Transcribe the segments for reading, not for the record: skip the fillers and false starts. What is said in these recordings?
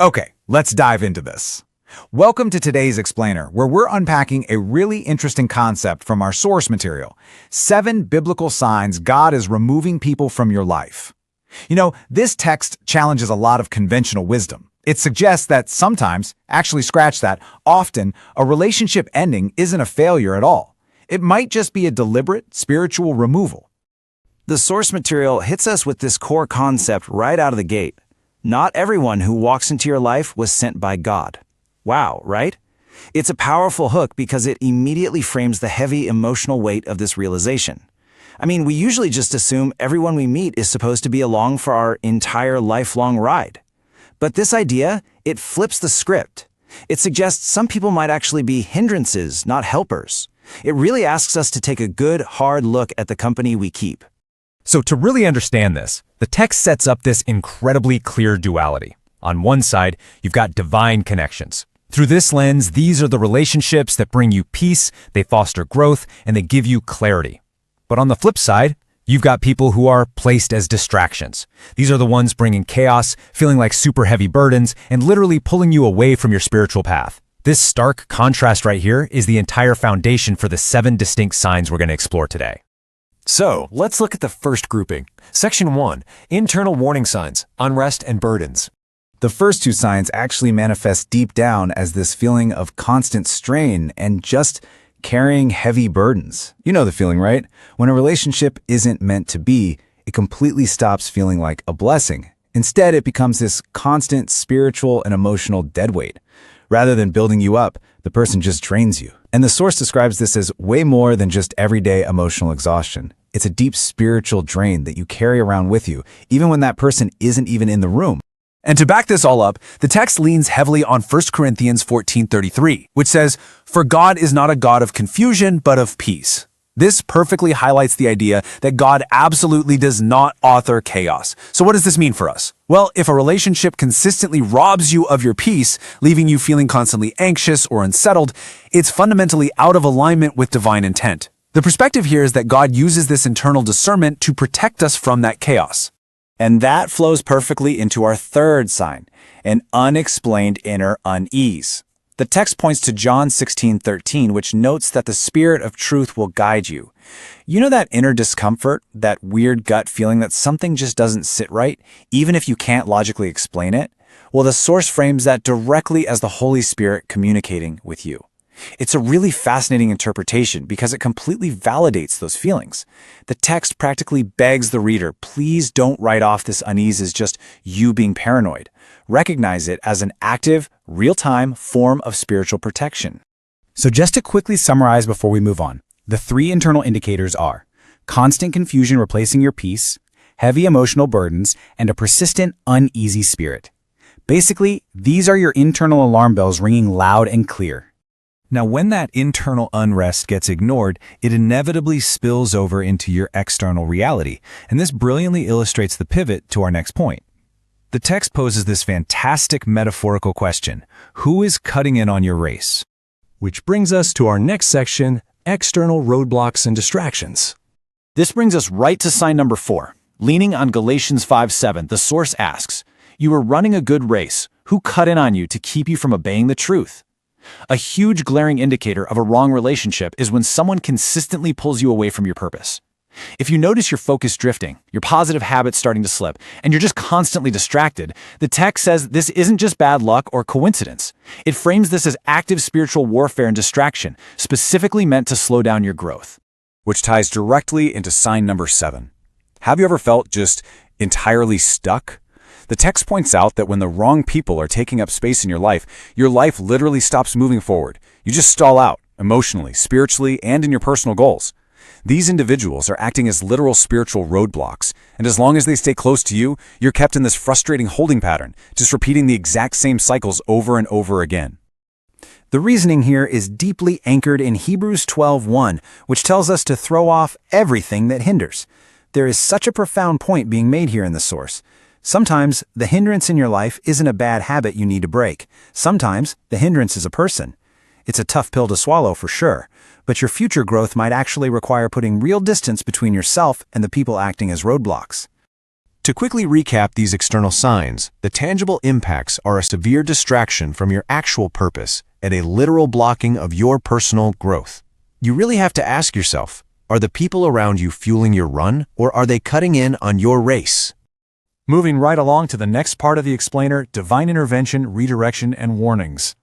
Okay, let's dive into this. Welcome to today's Explainer, where we're unpacking a really interesting concept from our source material: 7 biblical signs God is removing people from your life. This text challenges a lot of conventional wisdom. It suggests that sometimes, actually scratch that, often, a relationship ending isn't a failure at all. It might just be a deliberate spiritual removal. The source material hits us with this core concept right out of the gate. Not everyone who walks into your life was sent by God. Wow, right? It's a powerful hook because it immediately frames the heavy emotional weight of this realization. We usually just assume everyone we meet is supposed to be along for our entire lifelong ride. But this idea, it flips the script. It suggests some people might actually be hindrances, not helpers. It really asks us to take a good, hard look at the company we keep. So to really understand this, the text sets up this incredibly clear duality. On one side, you've got divine connections. Through this lens, these are the relationships that bring you peace, they foster growth, and they give you clarity. But on the flip side, you've got people who are placed as distractions. These are the ones bringing chaos, feeling like super heavy burdens, and literally pulling you away from your spiritual path. This stark contrast right here is the entire foundation for the 7 distinct signs we're going to explore today. So, let's look at the first grouping. Section 1, internal warning signs, unrest and burdens. The first 2 signs actually manifest deep down as this feeling of constant strain and just carrying heavy burdens. You know the feeling, right? When a relationship isn't meant to be, it completely stops feeling like a blessing. Instead, it becomes this constant spiritual and emotional deadweight. Rather than building you up, the person just drains you. And the source describes this as way more than just everyday emotional exhaustion. It's a deep spiritual drain that you carry around with you, even when that person isn't even in the room. And to back this all up, the text leans heavily on 1 Corinthians 14:33, which says, "For God is not a God of confusion, but of peace." This perfectly highlights the idea that God absolutely does not author chaos. So what does this mean for us? Well, if a relationship consistently robs you of your peace, leaving you feeling constantly anxious or unsettled, it's fundamentally out of alignment with divine intent. The perspective here is that God uses this internal discernment to protect us from that chaos. And that flows perfectly into our third sign, an unexplained inner unease. The text points to John 16:13, which notes that the Spirit of truth will guide you. You know that inner discomfort, that weird gut feeling that something just doesn't sit right, even if you can't logically explain it? Well, the source frames that directly as the Holy Spirit communicating with you. It's a really fascinating interpretation because it completely validates those feelings. The text practically begs the reader, please don't write off this unease as just you being paranoid. Recognize it as an active, real-time form of spiritual protection. So just to quickly summarize before we move on, the 3 internal indicators are constant confusion replacing your peace, heavy emotional burdens, and a persistent, uneasy spirit. Basically, these are your internal alarm bells ringing loud and clear. Now, when that internal unrest gets ignored, it inevitably spills over into your external reality, and this brilliantly illustrates the pivot to our next point. The text poses this fantastic metaphorical question: who is cutting in on your race? Which brings us to our next section, external roadblocks and distractions. This brings us right to sign number 4. Leaning on Galatians 5:7, the source asks, "You were running a good race. Who cut in on you to keep you from obeying the truth?" A huge glaring indicator of a wrong relationship is when someone consistently pulls you away from your purpose. If you notice your focus drifting, your positive habits starting to slip, and you're just constantly distracted, the text says this isn't just bad luck or coincidence. It frames this as active spiritual warfare and distraction, specifically meant to slow down your growth. Which ties directly into sign number 7. Have you ever felt just entirely stuck? The text points out that when the wrong people are taking up space in your life literally stops moving forward. You just stall out, emotionally, spiritually, and in your personal goals. These individuals are acting as literal spiritual roadblocks, and as long as they stay close to you, you're kept in this frustrating holding pattern, just repeating the exact same cycles over and over again. The reasoning here is deeply anchored in Hebrews 12:1, which tells us to throw off everything that hinders. There is such a profound point being made here in the source. Sometimes the hindrance in your life isn't a bad habit you need to break. Sometimes the hindrance is a person. It's a tough pill to swallow for sure, but your future growth might actually require putting real distance between yourself and the people acting as roadblocks. To quickly recap these external signs, the tangible impacts are a severe distraction from your actual purpose and a literal blocking of your personal growth. You really have to ask yourself, are the people around you fueling your run, or are they cutting in on your race? Moving right along to the next part of the explainer, divine intervention, redirection, and warnings.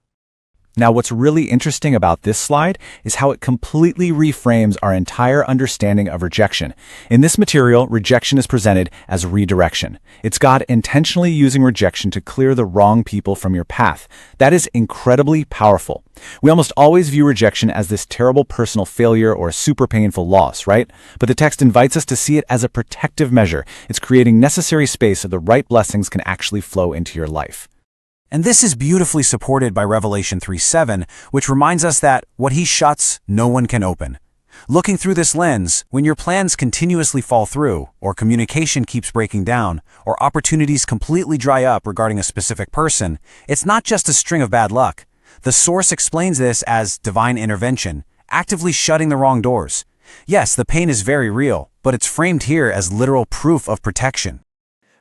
Now, what's really interesting about this slide is how it completely reframes our entire understanding of rejection. In this material, rejection is presented as redirection. It's God intentionally using rejection to clear the wrong people from your path. That is incredibly powerful. We almost always view rejection as this terrible personal failure or super painful loss, right? But the text invites us to see it as a protective measure. It's creating necessary space so the right blessings can actually flow into your life. And this is beautifully supported by Revelation 3:7, which reminds us that what he shuts, no one can open. Looking through this lens, when your plans continuously fall through, or communication keeps breaking down, or opportunities completely dry up regarding a specific person, it's not just a string of bad luck. The source explains this as divine intervention, actively shutting the wrong doors. Yes, the pain is very real, but it's framed here as literal proof of protection.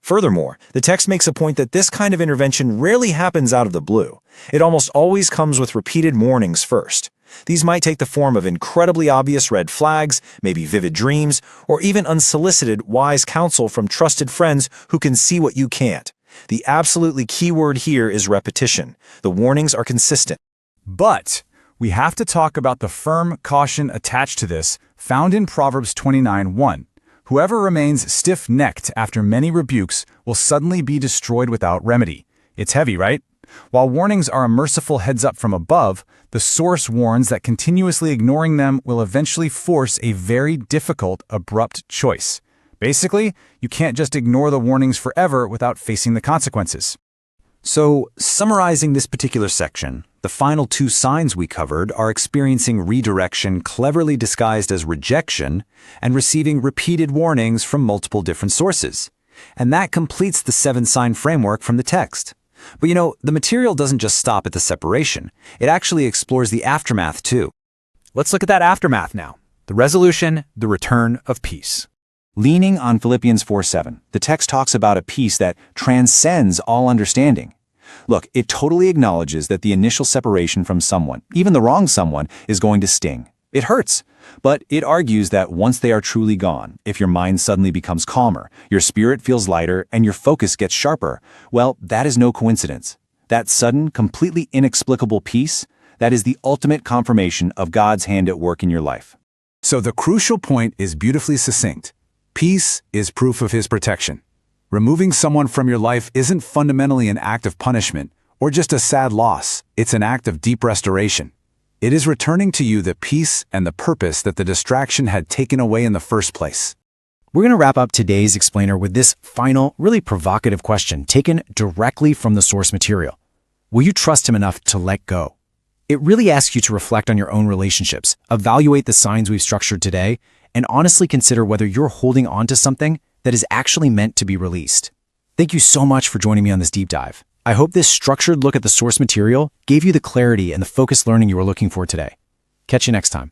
Furthermore, the text makes a point that this kind of intervention rarely happens out of the blue. It almost always comes with repeated warnings first. These might take the form of incredibly obvious red flags, maybe vivid dreams, or even unsolicited wise counsel from trusted friends who can see what you can't. The absolutely key word here is repetition. The warnings are consistent. But we have to talk about the firm caution attached to this, found in Proverbs 29:1. Whoever remains stiff-necked after many rebukes will suddenly be destroyed without remedy. It's heavy, right? While warnings are a merciful heads-up from above, the source warns that continuously ignoring them will eventually force a very difficult, abrupt choice. Basically, you can't just ignore the warnings forever without facing the consequences. So, summarizing this particular section, the final two signs we covered are experiencing redirection cleverly disguised as rejection and receiving repeated warnings from multiple different sources. And that completes the 7-sign framework from the text. But the material doesn't just stop at the separation. It actually explores the aftermath too. Let's look at that aftermath now. The resolution, the return of peace. Leaning on Philippians 4:7, the text talks about a peace that transcends all understanding. Look, it totally acknowledges that the initial separation from someone, even the wrong someone, is going to sting. It hurts. But it argues that once they are truly gone, if your mind suddenly becomes calmer, your spirit feels lighter, and your focus gets sharper, well, that is no coincidence. That sudden, completely inexplicable peace, that is the ultimate confirmation of God's hand at work in your life. So the crucial point is beautifully succinct. Peace is proof of his protection. Removing someone from your life isn't fundamentally an act of punishment or just a sad loss. It's an act of deep restoration. It is returning to you the peace and the purpose that the distraction had taken away in the first place. We're going to wrap up today's explainer with this final, really provocative question taken directly from the source material. Will you trust him enough to let go? It really asks you to reflect on your own relationships, evaluate the signs we've structured today, and honestly consider whether you're holding on to something that is actually meant to be released. Thank you so much for joining me on this deep dive. I hope this structured look at the source material gave you the clarity and the focused learning you were looking for today. Catch you next time.